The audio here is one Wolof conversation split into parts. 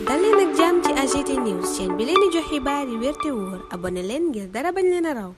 dal leen ak jàmm ci AGT News chaîne bi leen di jox xibaar yi wér te wóor abonné leen ngir dara bañ leen a raw.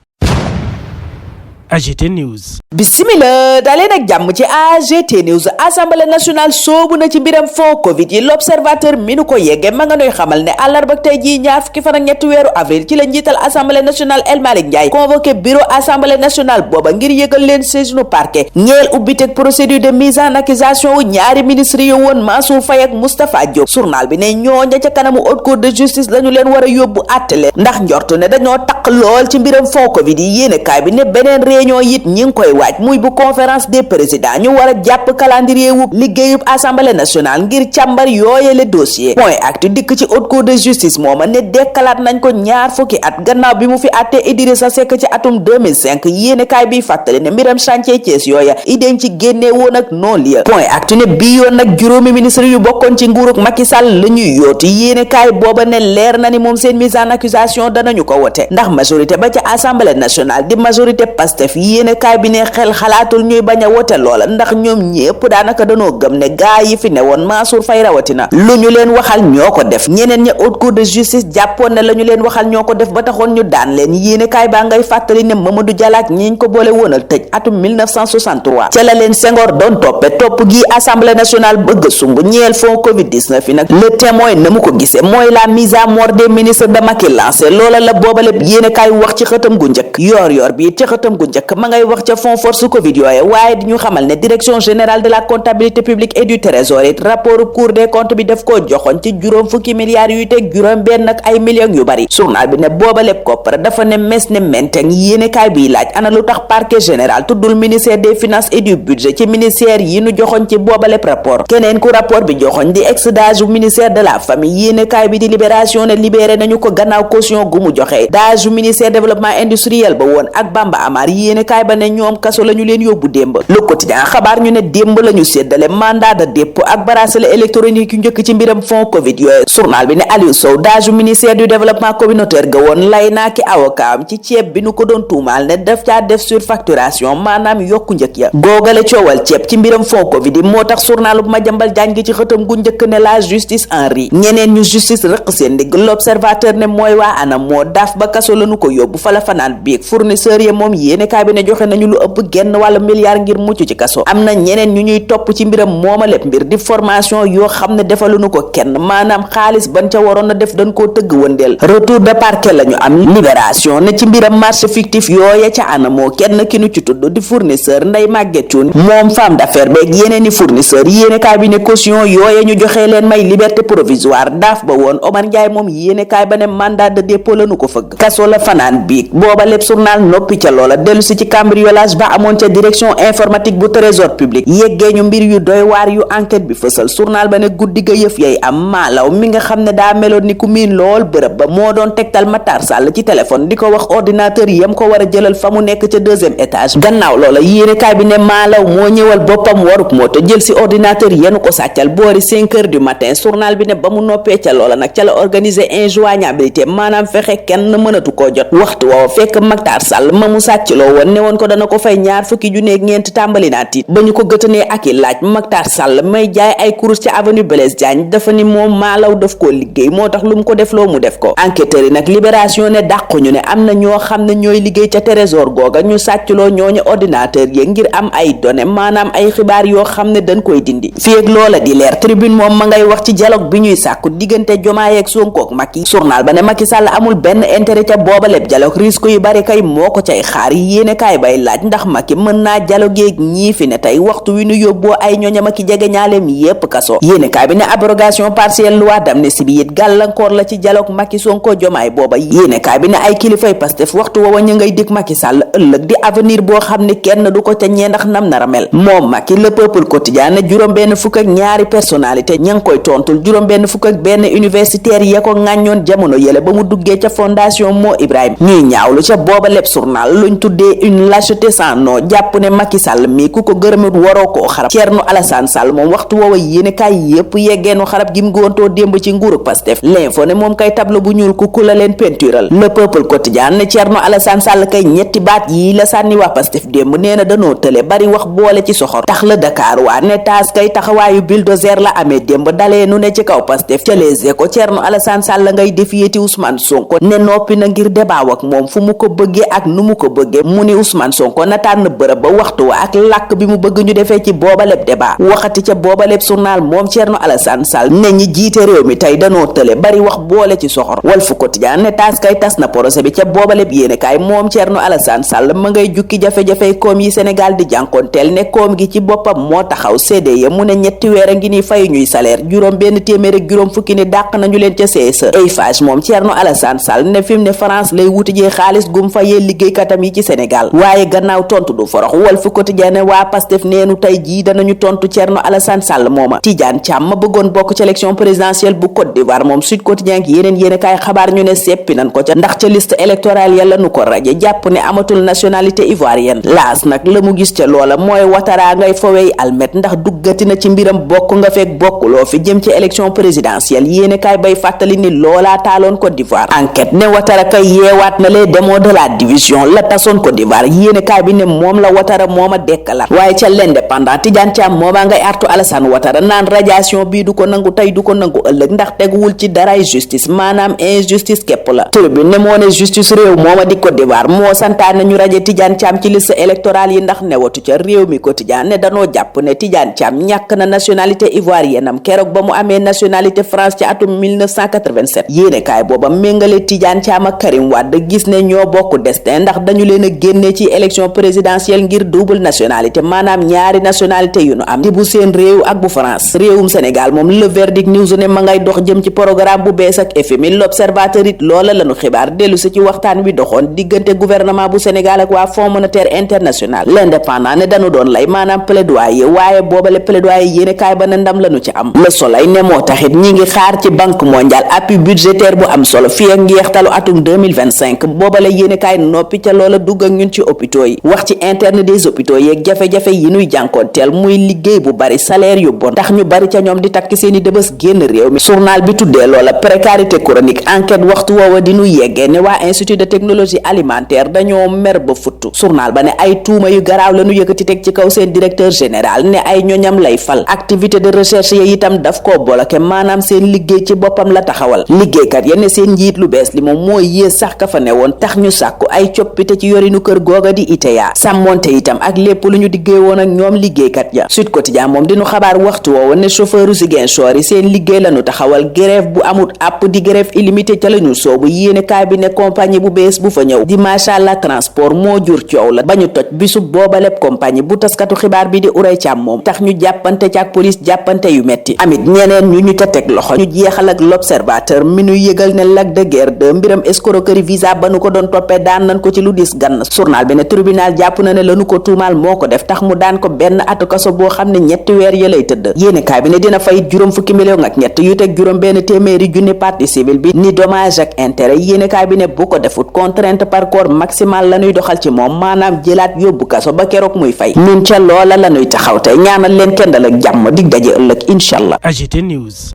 AGT News. Bismillah daleen ak jàmm ci AGT News. Assemblée nationale soobu na ci mbiram fond covid yi. L'observateur mi nu ko yegge ma nga noy xamal ne àllarba tey jii ñaar fukki fan ak ñetti weeru avril ci la njiital assemblée nationale El Malick Ndiaye convoqué bureau assemblée nationale booba ngir yëgal leen saisinu parquet ñeel ubbiteg procédure de mise en accusation wu ñaari ministre yu woon Mansour Faye ak Moustapha Diop. Journal bi ne ñooña ca kanamu haute cour de justice lañu leen war a yóbbu àtte leen ndax njortu ne dañoo taq lool ci mbiram fond covid yi. Yéene kaay bi ne beneen réunion it ñi ngi koy waaj muy bu conférence des présidents ñu war a jàpp calendrier wu liggéeyub assemblée nationale ngir càmbar yooyele dossier. Point actu dikk ci haute cour de justice mooma ne dekkalaat nañ ko ñaar fukki at gannaaw bi mu fi àttee Idrissa Seck ci atum 2005. Yéene kaay bi fàttali ne mbiram chantier Thiès yooya idéen ci génnee woon ak non lieu. Point actu ne bii yoon nag juróomi ministre yu bokkoon ci nguuruk Macky Sall la ñuy yóotu. Yéene kaay booba ne leer na ni moom seen mise en accusation danañu ko wote ndax majorité ba ca assemblée nationale di majorité Pastef. Yéene kaay bi ne xel xalaatul ñuy bañ a wote loola ndax ñoom ñépp daanaka danoo gëm ne gaa yi fi ne woon Mansour Faye rawatina lu ñu leen waxal ñoo ko def. ñeneen ña haute cour de justice jàppoon ne la ñu leen waxal ñoo ko def ba taxoon ñu daan leen. Yéene kaay baa ngay fàttali ne Mamadou Dialak ñiñ ko boole woonal tëj atum 1963 ca la leen Senghor doon toppe topp gi assemblée nationale bëgg sumb ñeel fond covid 19 yi nag le témoin na mu ko gisee mooy la mise à mort des ministres de Macky lancé loola la boobale yéene kaay wax ci xëtam gu njëkk yor bi ci xëtam gu njëkk ma ngay wax ca fond force covid yooye waaye di ñu xamal ne direction générale de la comptabilité publique et du trésor it rapport cour des comptes bi def koo joxoon ci juróom fukki milliards yuy teg juróom benn ak ay millions yu bari. Journal bi ne booba lépp koppar dafa ne mes ne menteng. Yéene kaay biy laaj ana lu tax parquet général tuddul ministère des finances et du budget ci ministère yi nu joxoon ci booba lépp rapport. Keneen ku rapport bi joxoon di ex d'âge ministère de la famille. Yéene kaay bi di libération ne libéré nañu ko gannaaw caution gu mu joxe d'âge ministère développement industriel ba woon ak Bamba Amar. Yéene kaay ba ne ñoom kaso lañu leen yóbbu démb. Le quotidien xabaar ñu ne démb lañu séddale mandat de dépôt ak bracelet électronique yu njëkk ci mbiram fond covid yooyu. Journal bi ne Aliou Sow daaju ministère du développement communautaire ga woon lay naa ki avocat am ci ceeb bi nu ko doon tuumaal ne daf caa def surfacturation maanaam yokku njëkk ya googale coowal ceeb ci mbiram fond covid yi moo tax journal bu Madiambal Diagne gi ci xëtam gu njëkk ne la justice en rit ñeneen ñu justice rëq seen ndigg. L'observateur ne mooy waa anam moo daaf ba kaso lañu ko yóbbu fa la fanaan biig fournisseur yi moom yéene kaay bi ne joxe nañu lu ëpp genn wàlla milliard ngir mucc ci kaso. am na ñeneen ñu ñuy topp ci mbiram mooma lépp mbir di formation yoo xam ne defaluñu ko kenn maanaam xaalis ban ca waroon na def dañ koo tëgg wëndeel. retour de parquet la ñu am. libération ne ci mbiram marché fictif yooye ca anamoo kenn ki nu ci tudd di fournisseur Ndeye Maguette Thioune moom femme d'affaires beeg yeneen i fournisseur yéene kaay bi ne caution yooye ñu joxee leen may liberté provisoire daaf ba woon Omar Ndiaye moom yéene kaay ba ne mandat de dépôt lañu ko fëgg kaso la fanaan biig booba lépp journal noppi ca loola dellu si ci cambriolage ba amoon ca direction informatique bu trésor public yeggee ñu mbir yu doy waar yu enquête bi fësal. Journal ba ne guddi ga yëf yay am maalaw mi nga xam ne daa meloon ni ku miin lool bërëb ba moo doon tegtal Matar Sall ci téléphone di ko wax ordinateur yam ko war a jëlal fa mu nekk ca deuxième étage. Gannaaw loola yéenekaay bi ne maalaw moo ñëwal boppam waruk moto jël si ordinateur yenu ko sàccal boori 5 heures du matin. Journal bi ne ba mu noppee ca loola nag ca la organiser injoignabilité maanaam fexe kenn mënatu koo jot. waxtu woowa fekk Matar Sall ma mu sàccloo woon ne woon ko dana ko fay ñaar fukki junni ak ñeent tàmbali naa tiit ba ñu ko gëtënee ak i laaj. Matar Sall may jaay ay kurus ci avenue Blaise Diagne dafa ni moom maalaw daf koo liggéey moo tax lu mu ko def loo mu def ko. Enquêteurs yi nag libération ne dàquñu ne am na ñoo xam ne ñooy liggéey ca trésor googa ñu sàccloo ñooñu ordinateur yi ngir am ay données maanaam ay xibaar yoo xam ne dañ koy dindi. fii ak loola di leer tribune moom ma ngay wax ci dialogue bi ñuy sàkku diggante Diomaye ak Sonko ak Macky. Journal ba ne Macky Sall amul benn intérêt ca booba lépp dialogue risque yu bari kay moo ko cay xaar. Yéene kaay bay laaj ndax Macky mën naa dialogue ak ñii fi ne tey waxtu wi nu yóbboo ay ñoñam ak jege ñaaleem yépp kaso. Yéene kaay bi ne abrogation partielle loi d'amnistie bi it gàllankoor la ci dialogue Macky Sonko Diomaye booba. Yéene kaay bi ne ay kilifay Pastef waxtu woowa ñu ngay dig Macky Sall ëllëg di avenir boo xam ne kenn du ko ca ñee ndax nam nar a mel. moom Macky le peuple quotidien ne juróom benn fukk ak ñaari personnalité ña ngi koy tontul juróom benn fukk ak benn universitaire ya ko ŋàññoon jamono yële ba mu duggee ca fondation Mo Ibrahim ñuy ñaawlu ca booba lépp journal luñ tuddee c'est une lâcheté sans nom jàpp ne Macky Sall mi ku ko gërëmut waroo koo xarab. Thierno Alassane Sall moom waxtu woowa yéenekaay yépp yeggeenu xarab gi mu góontoo démb ci nguurug Pastef. L'info ne moom kay tableau bu ñuul ku la leen peintural. Le Peuple Quotidien ne Thierno Alassane Sall kay ñetti baat yii la sànni waa Pastef démb nee na danoo tële bari wax boole ci soxor. tax la Dakar waa ne taas kay taxawaayu bulldozer la amee démb dalee nu ne ci kaw Pastef. ca Les Échos Thierno Alassane Sall ngay défiéti Ousmane Sonko ne noppi na ngir débat ak moom fu mu ko bëggee ak nu mu ko bëggee mu ni Ousmane Sonko na tànn bërëb ba waxtu wa ak làkk bi mu bëgg ñu defee ci boobaleb débat. waxati ca boobaleb journal moom Thierno Alassane Sall ne ñi jiite réew mi tey danoo tële bari wax boole ci soxor. Walf Quotidien ne taas kay tas na projet bi ca boobaleb yéenekaay moom Thierno Alassane Sall ma ngay jukki jafe-jafey koom yi Sénégal di jànkoonteel ne koom gi ci boppam moo taxaw CDE mu ne ñetti weer a ngi ni fay ñuy salaire juróom benn téeméer ak juróom fukki ni dàq nañu leen ca CSE. Eiffage moom Thierno Alassane Sall ne fi mu ne France lay wuti jee xaalis gum fayee liggéeykatam yi ci Sénégal waaye gannaaw tontu du forox. Walf Quotidien ne waa Pastef neenu tey jii danañu tontu Thierno Alassane Sall mooma. Tidiane Thiam ma bëggoon bokk ci élection présidentielle bu Côte d'Ivoire moom Sud Quotidien ak yeneen yéenekaay xabaar ñu ne seppi nañ ko ca ndax ca liste électorale ya lañu ko raje jàpp ne amatul nationalité ivoirienne. Laas nag la mu gis ca loola mooy Ouattara ngay fowey almet ndax duggati na ci mbiram bokk nga fekk bokkuloo fi jëm ci élection présidentielle yéenekaay bay fàttali ni loolaa taaloon Côte d'Ivoire. Enquête ne Ouattara kay yeewaat na les démons de la division la tasoon Côte d'Ivoire yéenekaay bi ne moom la Ouattara mooma dekkalaat. waaye ca l'Indépendant Tidiane Thiam moomaa ngay artu Alassane Ouattara naan radiation bii du ko nangu tey du ko nangu ëllëg ndax teguwul ci daray justice maanaam injustice képp la. Tribune ne moo ne justice réew mooma di Côte d'Ivoire moo santaane ñu raje Tidiane Thiam ci liste électorale yi ndax newatu ca. Réew mi Quotidien ne danoo jàpp ne Tidiane Thiam ñàkk na nationalité ivoirienne am keroog ba mu amee nationalité France ci atum 1987 yéenekaay booba méngale Tidiane Thiam ak Karim Wade gis ne ñoo bokk destin ndax dañu leen a génne ci élection présidentielle ngir double nationalité maanaam ñaari nationalité yu nu am di bu seen réew ak bu France. Réewum Sénégal moom Le Verdict News ne ma ngay dox jëm ci programme bu bees ak FMI. L'Observateur it loola lañu xibaar dellu si ci waxtaan wi doxoon diggante gouvernement bu Sénégal ak waa Fonds monétaire international. L'Indépendant ne dañu doon lay maanaam plaidoyer waaye boobale plaidoyer yéenekaay ba ne ndam lañu ci am. Le Soleil ne moo taxit ñi ngi xaar ci Banque mondiale appui budgétaire bu am solo fii ak njeextalu atum 2025 boobale yéenekaay noppi ca loola dugg ak ñun ci hôpitaux yi wax ci interne des hôpitaux yeeg jafe-jafe yi nuy jànkoonteel muy liggéey bu bari salaire yu bon tax ñu bari ca ñoom di takk seeni dëbës génn réew mi. Journal bi tuddee loola précarité chronique. Enquête waxtu woowa di nu yeggee ne waa institut de technologie alimentaire dañoo mer ba futtu. Journal ba ne ay tuuma yu garaaw la ñu yëkkati teg ci kaw seen directeur général ne ay ñoñam lay fal activité de recherche yi itam daf koo bloqué maanaam seen liggéey ci boppam la taxawal. liggéeykat ya ne seen njiit lu bees li moom mooy yées sax ka fa ne woon tax ñu sàkku ay coppite ci yorinu kër googa di ITEA sàmmonte itam ak lépp lu ñu diggee woon ak ñoom liggéeykat ya. Sud Quotidien moom dinu xabaar waxtu woowa ne chauffeur Ziguinchor yi seen liggéey lañu taxawal grève bu amut àpp di grève illimité ca lañu soobu yéenekaay bi ne compagnie bu bees bu fa ñëw di Machallah transport moo jur coow la ba ñu toj bisu booba lépp compagnie bu taskatu xibaar bi di Ourey Thiam moom tax ñu jàppante ca ak police jàppante yu metti amit ñeneen ñu ca teg loxo. ñu jeexal ak L'Observateur mi nu yëgal ne Lac de Guiers 2 mbiram escroquerie visa ba nu ko doon toppee daan nañ ko ci lu dis gann. Journal bi ne tribunal jàpp na ne lanu ko tuumaal moo ko def tax mu daan ko benn atu kaso boo xam ne ñetti weer ya lay tëdd. yéenekaay bi ne dina fay juróom fukki million ak ñett yu teg juróom benn téeméeri junni partie civile bi ni dommage ak intérêt yéenekaay bi ne bu ko defut contrainte par corps maximale la ñuy doxal ci moom maanaam jëlaat yóbbu kaso ba keroog muy fay. ñun ca loola la ñuy taxaw tey ñaanal leen kendal ak jàmm dig daje ëllëg inshallah. AGT News.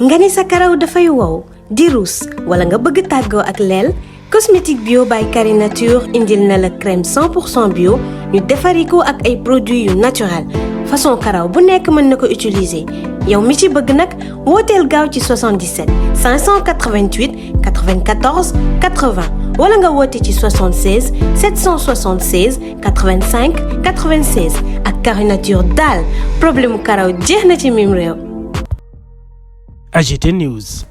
nga ni sa karaw dafay wow di ruus wala nga bëgg tàggoo ak leel cosmétique bio by Carré Nature indil na la crème 100% bio ñu defari ko ak ay produits yu naturel façon karaw bu nekk mën na ko utiliser yow mi ci bëgg nag wooteel gaaw ci 77 588 94 80 wala nga woote ci 76 776 85 96 ak Carré Nature daal problème mu karaw jeex na ci mim réew. AGT News.